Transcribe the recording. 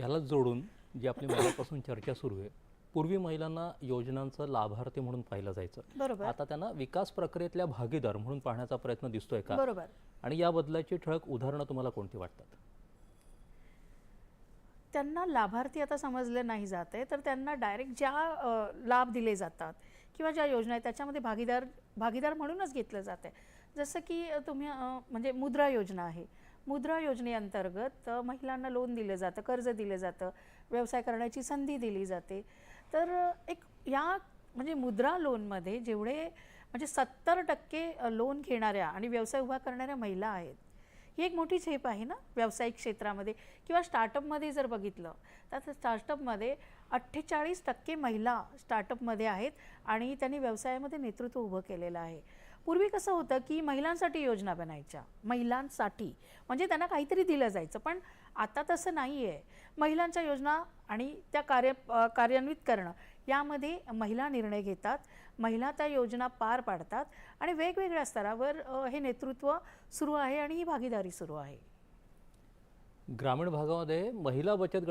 यालाच जोडून जी आपली मगापासून चर्चा सुरू आहे, पूर्वी महिलांना योजनांचं लाभार्थी म्हणून पाहिलं जायचं. बरोबर. आता त्यांना विकास प्रक्रियेतल्या भागीदार म्हणून पाहण्याचा प्रयत्न दिसतोय का? बरोबर. आणि या बदलाची ठळक उदाहरणं तुम्हाला कोणती वाटतात? त्यांना लाभार्थी आता समजले नाही जात आहे, तर त्यांना डायरेक्ट ज्या लाभ दिले जातात किंवा ज्या योजना आहेत त्याच्यामध्ये भागीदार म्हणूनच घेतलं जातं आहे. जसं की तुम्ही म्हणजे मुद्रा योजना आहे. मुद्रा योजनेअंतर्गत महिलांना लोन दिलं जातं, कर्ज दिलं जातं, व्यवसाय करण्याची संधी दिली जाते. तर एक या म्हणजे मुद्रा लोनमध्ये जेवढे म्हणजे 70% लोन घेणाऱ्या आणि व्यवसाय उभा करणाऱ्या महिला आहेत, ही एक मोठी झेप आहे ना व्यावसायिक क्षेत्रामध्ये. किंवा स्टार्टअपमध्ये जर बघितलं तर स्टार्टअपमध्ये 48% महिला स्टार्टअपमध्ये आहेत आणि त्यांनी व्यवसायामध्ये नेतृत्व उभं केलेलं आहे. पूर्वी कसं होतं की महिलांसाठी योजना बनायच्या, महिलांसाठी म्हणजे त्यांना काहीतरी दिलं जायचं, पण आता तसं नाही आहे. महिलांच्या योजना आणि त्या कार्यान्वित करणं यामध्ये महिला निर्णय घेतात, महिला त्या योजना पार पाडतात आणि वेगवेगळ्या स्तरावर हे नेतृत्व सुरू आहे आणि ही भागीदारी सुरू आहे. ग्रामीण भागामध्ये महिला बचत